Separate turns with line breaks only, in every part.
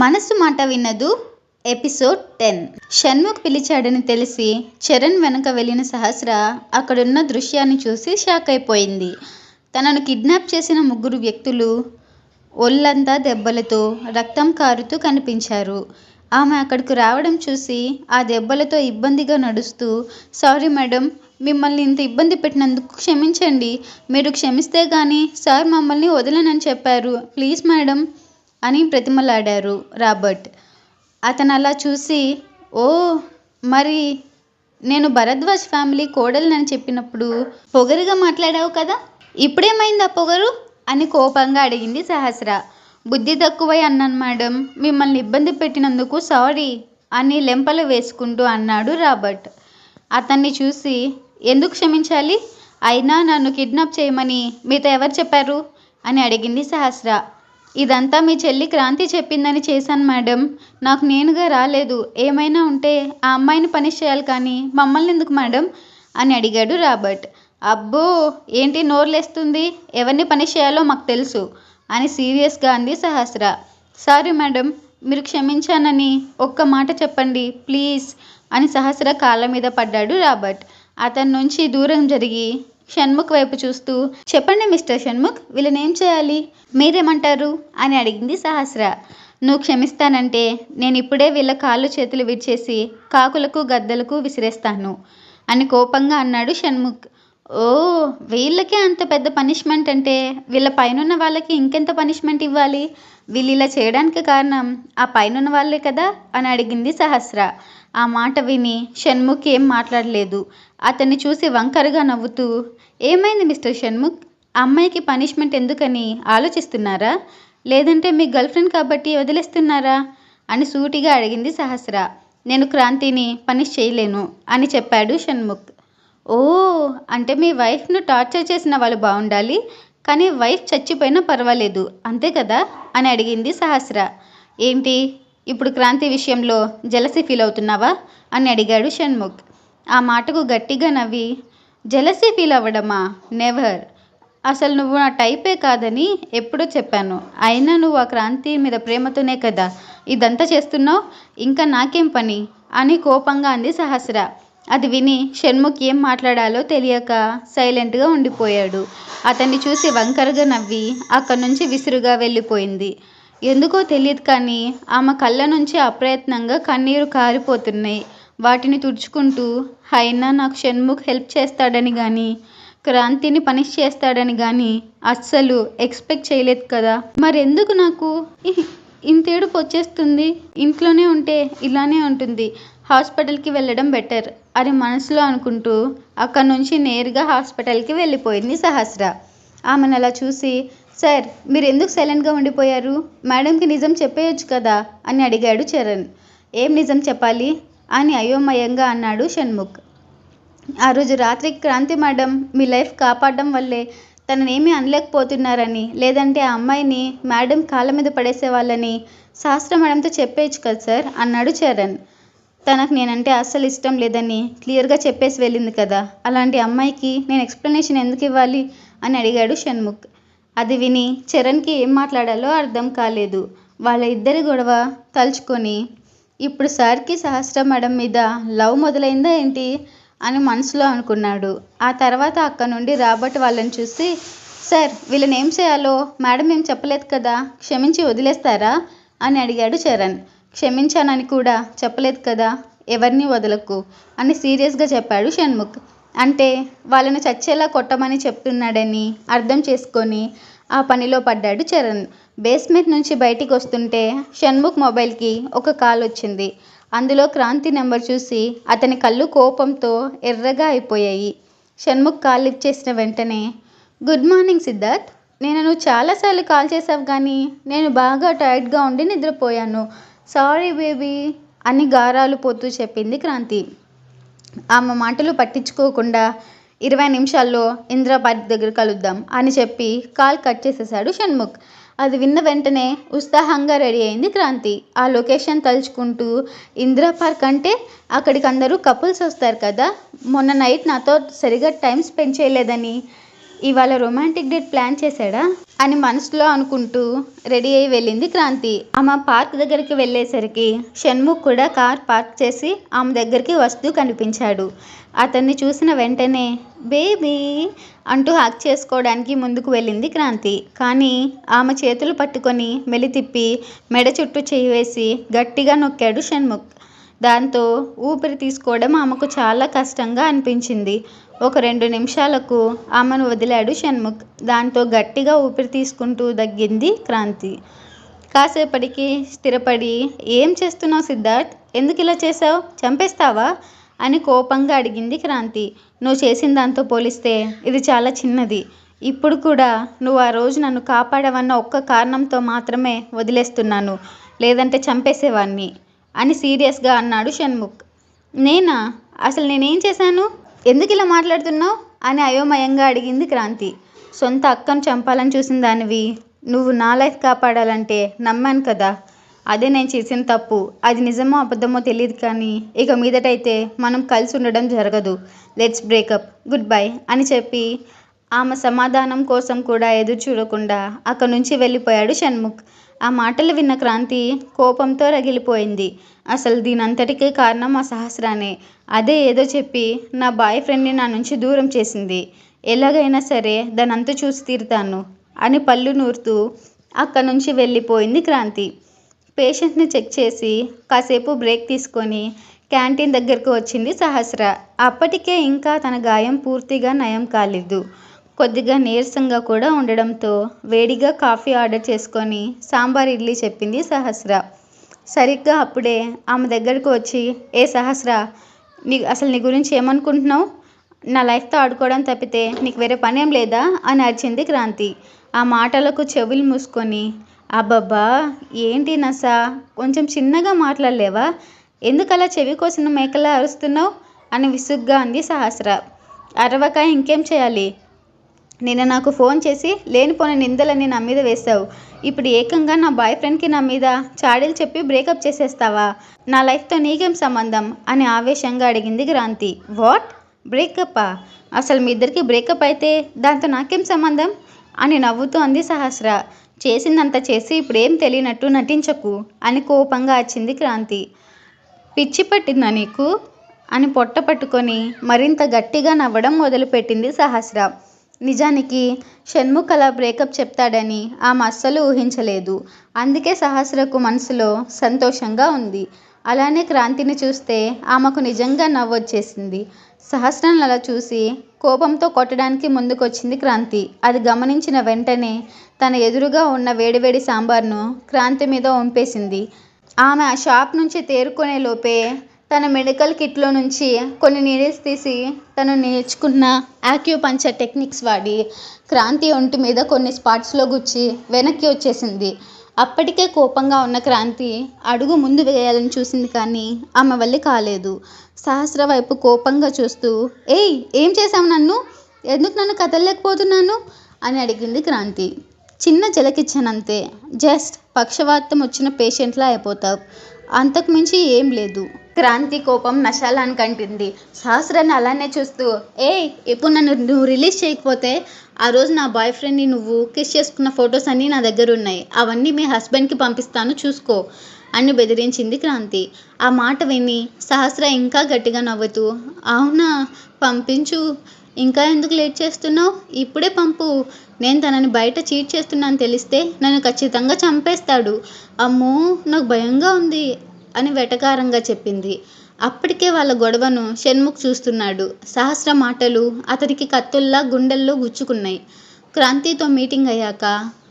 మనసు మాట వినదు ఎపిసోడ్ 10. షణ్ముఖ్ పిలిచాడని తెలిసి చరణ్ వెనక వెళ్ళిన సహస్ర అక్కడున్న దృశ్యాన్ని చూసి షాక్ అయిపోయింది. తనను కిడ్నాప్ చేసిన 3 వ్యక్తులు ఒళ్ళంతా దెబ్బలతో రక్తం కారుతూ కనిపించారు. ఆమె అక్కడికి రావడం చూసి ఆ దెబ్బలతో ఇబ్బందిగా నడుస్తూ, సారీ మేడం, మిమ్మల్ని ఇంత ఇబ్బంది పెట్టినందుకు క్షమించండి, మీరు క్షమిస్తే గానీ సార్ మమ్మల్ని వదలనని చెప్పారు, ప్లీజ్ మేడం అని బ్రతిమలాడారు రాబర్ట్. అతను అలా చూసి, ఓ మరి నేను భరద్వాజ్ ఫ్యామిలీ కోడలినని చెప్పినప్పుడు పొగరుగా మాట్లాడావు కదా, ఇప్పుడేమైంది ఆ పొగరు అని కోపంగా అడిగింది సహస్ర. బుద్ధి తక్కువై అన్నాను మేడం, మిమ్మల్ని ఇబ్బంది పెట్టినందుకు సారీ అని లెంపలు వేసుకుంటూ అన్నాడు రాబర్ట్. అతన్ని చూసి, ఎందుకు క్షమించాలి, అయినా నన్ను కిడ్నాప్ చేయమని మీతో ఎవరు చెప్పారు అని అడిగింది సహస్ర. ఇదంతా మీ చెల్లి క్రాంతి చెప్పిందని చేశాను మేడం, నాకు నేనుగా రాలేదు, ఏమైనా ఉంటే ఆ అమ్మాయిని పనిష్ చేయాలి కానీ మమ్మల్ని ఎందుకు మేడం అని అడిగాడు రాబర్ట్. అబ్బో ఏంటి నోర్లేస్తుంది, ఎవరిని పనిష్ చేయాలో మాకు తెలుసు అని సీరియస్గా అంది సహస్ర. సారీ మేడం, మీరు క్షమించానని ఒక్క మాట చెప్పండి ప్లీజ్ అని సహస్ర కాళ్ళ మీద పడ్డాడు రాబర్ట్. అతని నుంచి దూరం జరిగి షణ్ముఖ్ వైపు చూస్తూ, చెప్పండి మిస్టర్ షణ్ముఖ్, వీళ్ళని ఏం చేయాలి, మీరేమంటారు అని అడిగింది సహస్ర. నువ్వు క్షమిస్తానంటే నేను ఇప్పుడే వీళ్ళ కాళ్ళు చేతులు విడిచేసి కాకులకు గద్దలకు విసిరేస్తాను అని కోపంగా అన్నాడు షణ్ముఖ్. ఓ వీళ్ళకే అంత పెద్ద పనిష్మెంట్ అంటే వీళ్ళ పైనున్న వాళ్ళకి ఇంకెంత పనిష్మెంట్ ఇవ్వాలి, వీళ్ళు ఇలా చేయడానికి కారణం ఆ పైనున్న వాళ్ళే కదా అని అడిగింది సహస్ర. ఆ మాట విని షణ్ముఖ్ ఏం మాట్లాడలేదు. అతన్ని చూసి వంకరగా నవ్వుతూ, ఏమైంది మిస్టర్ షణ్ముఖ్, అమ్మాయికి పనిష్మెంట్ ఎందుకని ఆలోచిస్తున్నారా, లేదంటే మీ గర్ల్ ఫ్రెండ్ కాబట్టి వదిలేస్తున్నారా అని సూటిగా అడిగింది సహస్ర. నేను క్రాంతిని పనిష్ చేయలేను అని చెప్పాడు షణ్ముఖ్. ఓ అంటే మీ వైఫ్ను టార్చర్ చేసిన వాళ్ళు బాగుండాలి, కానీ వైఫ్ చచ్చిపోయినా పర్వాలేదు అంతే కదా అని అడిగింది సహస్ర. ఏంటి ఇప్పుడు క్రాంతి విషయంలో జెలసీ ఫీల్ అవుతున్నావా అని అడిగాడు షణ్ముఖ్. ఆ మాటకు గట్టిగా నవ్వి, జెలసీ ఫీల్ అవ్వడమా, నెవర్, అసలు నువ్వు నా టైపే కాదని ఎప్పుడో చెప్పాను, అయినా నువ్వు ఆ క్రాంతి మీద ప్రేమతోనే కదా ఇదంతా చేస్తున్నావు, ఇంకా నాకేం పని అని కోపంగా అంది సహస్ర. అది విని షణ్ముఖ్ ఏం మాట్లాడాలో తెలియక సైలెంట్గా ఉండిపోయాడు. అతన్ని చూసి వంకరగా నవ్వి అక్కడి నుంచి విసురుగా వెళ్ళిపోయింది. ఎందుకో తెలియదు కానీ ఆమె కళ్ళ నుంచి అప్రయత్నంగా కన్నీరు కారిపోతున్నాయి. వాటిని తుడుచుకుంటూ, అయినా నాకు షణ్ముఖ్ హెల్ప్ చేస్తాడని కానీ క్రాంతిని పనిష్ చేస్తాడని కానీ అస్సలు ఎక్స్పెక్ట్ చేయలేదు కదా, మరెందుకు నాకు ఇంతేడుపు వచ్చేస్తుంది, ఇంట్లోనే ఉంటే ఇలానే ఉంటుంది, హాస్పిటల్కి వెళ్ళడం బెటర్ అని మనసులో అనుకుంటూ అక్కడి నుంచి నేరుగా హాస్పిటల్కి వెళ్ళిపోయింది సహస్ర. ఆమెను అలా చూసి, సార్ మీరు ఎందుకు సైలెంట్గా ఉండిపోయారు, మేడంకి నిజం చెప్పేయచ్చు కదా అని అడిగాడు చరణ్. ఏం నిజం చెప్పాలి అని అయోమయంగా అన్నాడు షణ్ముఖ్. ఆ రోజు రాత్రి క్రాంతి మేడం మీ లైఫ్ కాపాడడం వల్లే తననేమీ అనలేకపోతున్నారని, లేదంటే ఆ అమ్మాయిని మేడం కాళ్ళ మీద పడేసేవాళ్ళని సహస్ర మేడంతో చెప్పేయచ్చు కదా సార్ అన్నాడు చరణ్. తనకు నేనంటే అస్సలు ఇష్టం లేదని క్లియర్గా చెప్పేసి వెళ్ళింది కదా, అలాంటి అమ్మాయికి నేను ఎక్స్ప్లెనేషన్ ఎందుకు ఇవ్వాలి అని అడిగాడు షణ్ముఖ్. అది విని చరణ్కి ఏం మాట్లాడాలో అర్థం కాలేదు. వాళ్ళ ఇద్దరి గొడవ తలుచుకొని, ఇప్పుడు సార్కి సహస్ర మేడం మీద లవ్ మొదలైందా ఏంటి అని మనసులో అనుకున్నాడు. ఆ తర్వాత అక్కడ నుండి రాబర్ట్ వాళ్ళని చూసి, సార్ వీళ్ళని ఏం చేయాలో మేడం ఏం చెప్పలేదు కదా, క్షమించి వదిలేస్తారా అని అడిగాడు చరణ్. క్షమించానని కూడా చెప్పలేదు కదా, ఎవరిని వదలకు అని సీరియస్గా చెప్పాడు షణ్ముఖ్. అంటే వాళ్ళను చచ్చేలా కొట్టమని చెప్తున్నాడని అర్థం చేసుకొని ఆ పనిలో పడ్డాడు చరణ్. బేస్మెంట్ నుంచి బయటికి వస్తుంటే షణ్ముఖ్ మొబైల్కి ఒక కాల్ వచ్చింది. అందులో క్రాంతి నెంబర్ చూసి అతని కళ్ళు కోపంతో ఎర్రగా అయిపోయాయి. షణ్ముఖ్ కాల్ లిఫ్ట్ చేసిన వెంటనే, గుడ్ మార్నింగ్ సిద్ధార్థ్, నువ్వు చాలాసార్లు కాల్ చేసావు కానీ నేను బాగా టైర్డ్గా ఉండి నిద్రపోయాను, సారీ బేబీ అని గారాలు పోతూ చెప్పింది క్రాంతి. ఆమె మాటలు పట్టించుకోకుండా 20 నిమిషాల్లో ఇందిరా పార్క్ దగ్గర కలుద్దాం అని చెప్పి కాల్ కట్ చేసేశాడు షణ్ముఖ్. అది విన్న వెంటనే ఉత్సాహంగా రెడీ అయింది క్రాంతి. ఆ లొకేషన్ తలుచుకుంటూ, ఇందిరా పార్క్ అంటే అక్కడికి అందరూ కపుల్స్ వస్తారు కదా, మొన్న నైట్ నాతో సరిగా టైం స్పెండ్ చేయలేదని ఇవాళ రొమాంటిక్ డేట్ ప్లాన్ చేశాడా అని మనసులో అనుకుంటూ రెడీ అయి వెళ్ళింది క్రాంతి. ఆమె పార్క్ దగ్గరికి వెళ్ళేసరికి షణ్ముఖ్ కూడా కార్ పార్క్ చేసి ఆమె దగ్గరికి వస్తూ కనిపించాడు. అతన్ని చూసిన వెంటనే బేబీ అంటూ హగ్ చేసుకోవడానికి ముందుకు వెళ్ళింది క్రాంతి. కానీ ఆమె చేతులు పట్టుకొని మెలి తిప్పి మెడ చుట్టూ చేయి వేసి గట్టిగా నొక్కాడు షణ్ముఖ్. దాంతో ఊపిరి తీసుకోవడం ఆమెకు చాలా కష్టంగా అనిపించింది. ఒక 2 నిమిషాలకు ఆమెను వదిలాడు షణ్ముఖ్. దాంతో గట్టిగా ఊపిరి తీసుకుంటూ దగ్గింది క్రాంతి. కాసేపటికి స్థిరపడి ఏం చేస్తున్నావు సిద్ధార్థ్, ఎందుకు ఇలా చేశావు, చంపేస్తావా అని కోపంగా అడిగింది క్రాంతి. నువ్వు చేసిన దాంతో పోలిస్తే ఇది చాలా చిన్నది. ఇప్పుడు కూడా నువ్వు ఆ రోజు నన్ను కాపాడవన్న ఒక్క కారణంతో మాత్రమే వదిలేస్తున్నాను, లేదంటే చంపేసేవాణ్ణి అని సీరియస్గా అన్నాడు షణ్ముఖ్. నేనా, అసలు నేనేం చేశాను, ఎందుకు ఇలా మాట్లాడుతున్నావు అని అయోమయంగా అడిగింది క్రాంతి. సొంత అక్కను చంపాలని చూసిన దానివి నువ్వు నా లైఫ్ కాపాడాలంటే నమ్మాను కదా, అదే నేను చేసిన తప్పు. అది నిజమో అబద్ధమో తెలియదు, కానీ ఇక మీదటైతే మనం కలిసి ఉండడం జరగదు. లెట్స్ బ్రేకప్, గుడ్ బై అని చెప్పి ఆమె సమాధానం కోసం కూడా ఎదురు చూడకుండా అక్కడి నుంచి వెళ్ళిపోయాడు షణ్ముఖ్. ఆ మాటలు విన్న క్రాంతి కోపంతో రగిలిపోయింది. అసలు దీనంతటికీ కారణం ఆ సహస్రానే. అదే ఏదో చెప్పి నా బాయ్ ఫ్రెండ్ని నా నుంచి దూరం చేసింది. ఎలాగైనా సరే దానంతా చూసి తీరుతాను అని పళ్ళు నూరుతూ అక్కడి నుంచి వెళ్ళిపోయింది క్రాంతి. పేషెంట్ని చెక్ చేసి కాసేపు బ్రేక్ తీసుకొని క్యాంటీన్ దగ్గరకు వచ్చింది సహస్ర. అప్పటికే ఇంకా తన గాయం పూర్తిగా నయం కాలేదు. కొద్దిగా నీరసంగా కూడా ఉండడంతో వేడిగా కాఫీ ఆర్డర్ చేసుకొని సాంబార్ ఇడ్లీ చెప్పింది సహస్ర. సరిగ్గా అప్పుడే ఆమె దగ్గరకు వచ్చి ఏ సహస్ర, అసలు నీ గురించి ఏమనుకుంటున్నావు, నా లైఫ్తో ఆడుకోవడం తప్పితే నీకు వేరే పనేం లేదా అని అరిచింది క్రాంతి. ఆ మాటలకు చెవులు మూసుకొని అబ్బబ్బా ఏంటి నసా, కొంచెం చిన్నగా మాట్లాడలేవా, ఎందుకలా చెవి కోసిన మేకలా అరుస్తున్నావు అని విసుగ్గా అంది సహస్ర. అరవక ఇంకేం చేయాలి, నిన్న నాకు ఫోన్ చేసి లేనిపోని నిందలని నా మీద వేశావు. ఇప్పుడు ఏకంగా నా బాయ్ ఫ్రెండ్కి నా మీద చాడీలు చెప్పి బ్రేకప్ చేసేస్తావా, నా లైఫ్తో నీకేం సంబంధం అని ఆవేశంగా అడిగింది క్రాంతి. వాట్, బ్రేకప్పా, అసలు మీ ఇద్దరికి బ్రేకప్ అయితే దాంతో నాకేం సంబంధం అని నవ్వుతూ అంది సహస్ర. చేసిందంతా చేసి ఇప్పుడేం తెలియనట్టు నటించకు అని కోపంగా వచ్చింది క్రాంతి. పిచ్చి పట్టిందా నీకు అని పొట్ట పట్టుకొని మరింత గట్టిగా నవ్వడం మొదలుపెట్టింది సహస్ర. నిజానికి షణ్ముఖ్ అలా బ్రేకప్ చెప్తాడని ఆమె అస్సలు ఊహించలేదు. అందుకే సహస్రకు మనసులో సంతోషంగా ఉంది. అలానే క్రాంతిని చూస్తే ఆమెకు నిజంగా నవ్వొచ్చేసింది. సహస్రాన్ని అలా చూసి కోపంతో కొట్టడానికి ముందుకొచ్చింది క్రాంతి. అది గమనించిన వెంటనే తన ఎదురుగా ఉన్న వేడివేడి సాంబార్ను క్రాంతి మీద వంపేసింది. ఆమె ఆ షాప్ నుంచి తేరుకునే లోపే తన మెడికల్ కిట్లో నుంచి కొన్ని నీడిల్స్ తీసి తను నేర్చుకున్న యాక్యూపంచర్ టెక్నిక్స్ వాడి క్రాంతి ఒంటి మీద కొన్ని స్పాట్స్లో గుచ్చి వెనక్కి వచ్చేసింది. అప్పటికే కోపంగా ఉన్న క్రాంతి అడుగు ముందు వేయాలని చూసింది, కానీ ఆమె వల్ల కాలేదు. సహస్ర వైపు కోపంగా చూస్తూ ఏయ్ ఏం చేశావు, నన్ను ఎందుకు నన్ను కదలలేకపోతున్నాను అని అడిగింది క్రాంతి. చిన్న జలకిచ్చానంతే, జస్ట్ పక్షవాతం వచ్చిన పేషెంట్లా అయిపోతావు, అంతకుమించి ఏం లేదు. క్రాంతి కోపం నశాలానికి అంటింది. సహస్రాన్ని అలానే చూస్తూ ఇప్పుడు నువ్వు రిలీజ్ చేయకపోతే ఆ రోజు నా బాయ్ ఫ్రెండ్ని నువ్వు కిస్ చేసుకున్న ఫొటోస్ అన్నీ నా దగ్గర ఉన్నాయి, అవన్నీ మీ హస్బెండ్కి పంపిస్తాను చూసుకో అని బెదిరించింది క్రాంతి. ఆ మాట విని సహస్ర ఇంకా గట్టిగా నవ్వుతూ అవునా, పంపించు, ఇంకా ఎందుకు లేట్ చేస్తున్నావు, ఇప్పుడే పంపు, నేను తనని బయట చీట్ చేస్తున్నాను తెలిస్తే నన్ను ఖచ్చితంగా చంపేస్తాడు, అమ్మో నాకు భయంగా ఉంది అని వెటకారంగా చెప్పింది. అప్పటికే వాళ్ళ గొడవను షణ్ముఖ్ చూస్తున్నాడు. సహస్ర మాటలు అతనికి కత్తుల్లా గుండెల్లో గుచ్చుకున్నాయి. క్రాంతితో మీటింగ్ అయ్యాక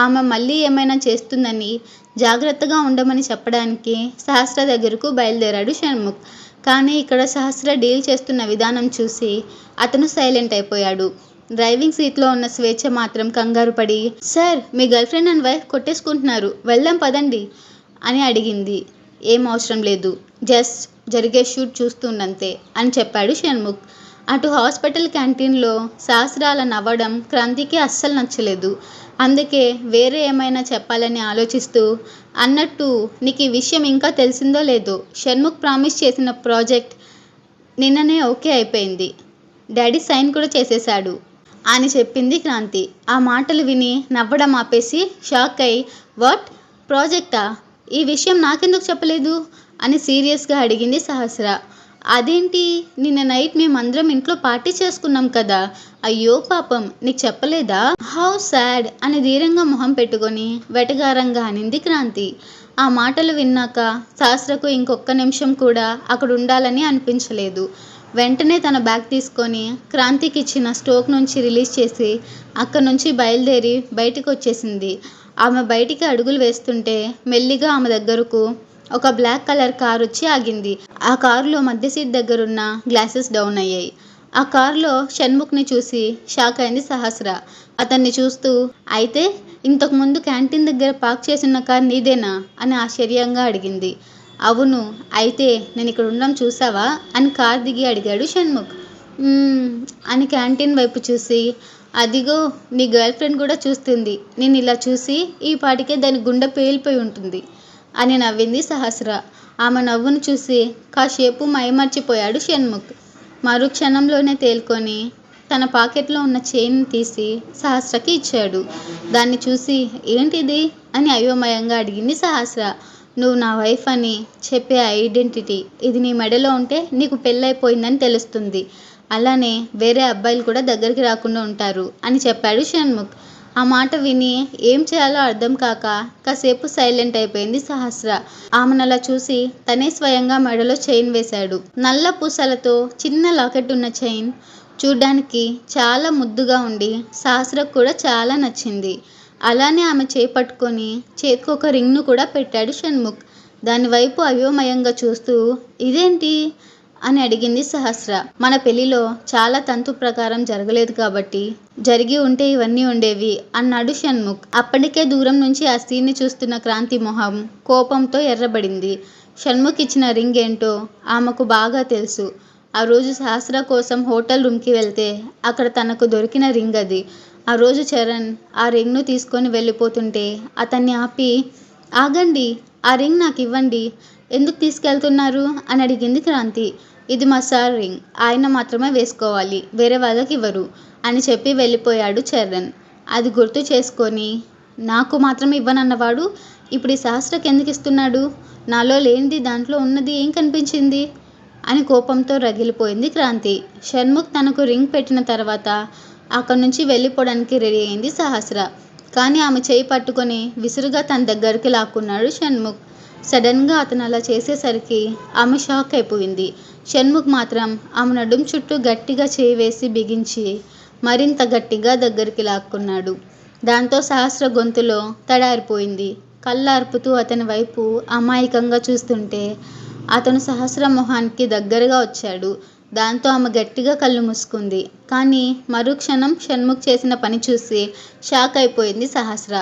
ఆమె మళ్ళీ ఏమైనా చేస్తుందని జాగ్రత్తగా ఉండమని చెప్పడానికి సహస్ర దగ్గరకు బయలుదేరాడు షణ్ముఖ్. కానీ ఇక్కడ సహస్ర డీల్ చేస్తున్న విధానం చూసి అతను సైలెంట్ అయిపోయాడు. డ్రైవింగ్ సీట్లో ఉన్న స్వేచ్ఛ మాత్రం కంగారు పడి సార్ మీ గర్ల్ ఫ్రెండ్ అండ్ వైఫ్ కొట్టేసుకుంటున్నారు, వెళ్దాం పదండి అని అడిగింది. ఏం అవసరం లేదు, జస్ట్ జరిగే షూట్ చూస్తుండంతే అని చెప్పాడు షణ్ముఖ్. అటు హాస్పిటల్ క్యాంటీన్లో సహస్ర అలా నవ్వడం క్రాంతికి అస్సలు నచ్చలేదు. అందుకే వేరే ఏమైనా చెప్పాలని ఆలోచిస్తూ అన్నట్టు నీకు ఈ విషయం ఇంకా తెలిసిందో లేదో, షణ్ముఖ్ ప్రామిస్ చేసిన ప్రాజెక్ట్ నిన్ననే ఓకే అయిపోయింది, డాడీ సైన్ కూడా చేసేశాడు అని చెప్పింది క్రాంతి. ఆ మాటలు విని నవ్వడం ఆపేసి షాక్ అయి, వాట్, ప్రాజెక్టా? ఈ విషయం నాకెందుకు చెప్పలేదు అని సీరియస్గా అడిగింది సహస్ర. అదేంటి, నిన్న నైట్ మేమందరం ఇంట్లో పార్టీ చేసుకున్నాం కదా, అయ్యో పాపం, నీకు చెప్పలేదా? హౌ సాడ్ అని ధీరంగా మొహం పెట్టుకొని వెటకారంగా అనింది క్రాంతి. ఆ మాటలు విన్నాక సహస్రకు ఇంకొక్క నిమిషం కూడా అక్కడ ఉండాలని అనిపించలేదు. వెంటనే తన బ్యాగ్ తీసుకొని క్రాంతికి ఇచ్చిన స్టోక్ నుంచి రిలీజ్ చేసి అక్కడి నుంచి బయలుదేరి బయటికి వచ్చేసింది. ఆమె బయటికి అడుగులు వేస్తుంటే మెల్లిగా ఆమె దగ్గరకు ఒక బ్లాక్ కలర్ కార్ వచ్చి ఆగింది. ఆ కారులో మధ్య సీట్ దగ్గరున్న గ్లాసెస్ డౌన్ అయ్యాయి. ఆ కారులో షణ్ముఖ్ని చూసి షాక్ అయింది సహస్ర. అతన్ని చూస్తూ, అయితే ఇంతకు ముందు క్యాంటీన్ దగ్గర పార్క్ చేసిన కార్ నీదేనా అని ఆశ్చర్యంగా అడిగింది. అవును, అయితే నేను ఇక్కడ ఉండడం చూసావా అని కార్ దిగి అడిగాడు షణ్ముఖ్. అని క్యాంటీన్ వైపు చూసి, అదిగో నీ గర్ల్ ఫ్రెండ్ కూడా చూస్తుంది, నేను ఇలా చూసి ఈ పాటికే దాని గుండె పేలిపోయి ఉంటుంది అని నవ్వింది సహస్ర. ఆమె నవ్వును చూసి కాసేపు మైమర్చిపోయాడు షణ్ముఖ్. మరుక్షణంలోనే తేలుకొని తన పాకెట్లో ఉన్న చైన్ తీసి సహస్రకి ఇచ్చాడు. దాన్ని చూసి ఏంటిది అని అయోమయంగా అడిగింది సహస్ర. నువ్వు నా వైఫ్ అని చెప్పే ఐడెంటిటీ ఇది నీ మెడలో ఉంటే నీకు పెళ్ళైపోయిందని తెలుస్తుంది, అలానే వేరే అబ్బాయిలు కూడా దగ్గరికి రాకుండా ఉంటారు అని చెప్పాడు షణ్ముఖ్. ఆ మాట విని ఏం చేయాలో అర్థం కాక కాసేపు సైలెంట్ అయిపోయింది సహస్ర. ఆమెనలా చూసి తనే స్వయంగా మెడలో చైన్ వేశాడు. నల్ల పూసలతో చిన్న లాకెట్ ఉన్న చైన్ చూడ్డానికి చాలా ముద్దుగా ఉండి సహస్రకు కూడా చాలా నచ్చింది. అలానే ఆమె చేయి పట్టుకొని చేతికి ఒక రింగ్ను కూడా పెట్టాడు షణ్ముఖ్. దాని వైపు అయోమయంగా చూస్తూ, ఇదేంటి అని అడిగింది సహస్ర. మన పెళ్లిలో చాలా తంతు ప్రకారం జరగలేదు కాబట్టి జరిగి ఉంటే ఇవన్నీ ఉండేవి అన్నాడు షణ్ముఖ్. అప్పటికే దూరం నుంచి ఆ సీన్ని చూస్తున్న క్రాంతి మొహం కోపంతో ఎర్రబడింది. షణ్ముఖ్ ఇచ్చిన రింగ్ ఏంటో ఆమెకు బాగా తెలుసు. ఆ రోజు సహస్ర కోసం హోటల్ రూమ్కి వెళ్తే అక్కడ తనకు దొరికిన రింగ్ అది. ఆ రోజు చరణ్ ఆ రింగ్ను తీసుకొని వెళ్ళిపోతుంటే అతన్ని ఆపి, ఆగండి, ఆ రింగ్ నాకు ఇవ్వండి, ఎందుకు తీసుకెళ్తున్నారు అని అడిగింది క్రాంతి. ఇది మా సార్ రింగ్, ఆయన మాత్రమే వేసుకోవాలి, వేరే వాళ్ళకి ఇవ్వరు అని చెప్పి వెళ్ళిపోయాడు చరణ్. అది గుర్తు చేసుకొని, నాకు మాత్రం ఇవ్వనన్నవాడు ఇప్పుడు ఈ సహస్రకి ఎందుకు ఇస్తున్నాడు, నాలో లేనిది దాంట్లో ఉన్నది ఏం కనిపించింది అని కోపంతో రగిలిపోయింది క్రాంతి. షణ్ముఖ్ తనకు రింగ్ పెట్టిన తర్వాత అక్కడి నుంచి వెళ్ళిపోవడానికి రెడీ అయింది సహస్ర. కానీ ఆమె చేయి పట్టుకొని విసురుగా తన దగ్గరికి లాక్కున్నాడు షణ్ముఖ్. సడన్గా అతను అలా చేసేసరికి ఆమె షాక్ అయిపోయింది. షణ్ముఖ్ మాత్రం ఆమె నడుం చుట్టూ గట్టిగా చేయి వేసి బిగించి మరింత గట్టిగా దగ్గరికి లాక్కున్నాడు. దాంతో సహస్ర గొంతులో తడారిపోయింది. కళ్ళార్పుతూ అతని వైపు అమాయకంగా చూస్తుంటే అతను సహస్ర మొహానికి దగ్గరగా వచ్చాడు. దాంతో ఆమె గట్టిగా కళ్ళు మూసుకుంది. కానీ మరుక్షణం షణ్ముఖ్ చేసిన పని చూసి షాక్ అయిపోయింది సహస్ర.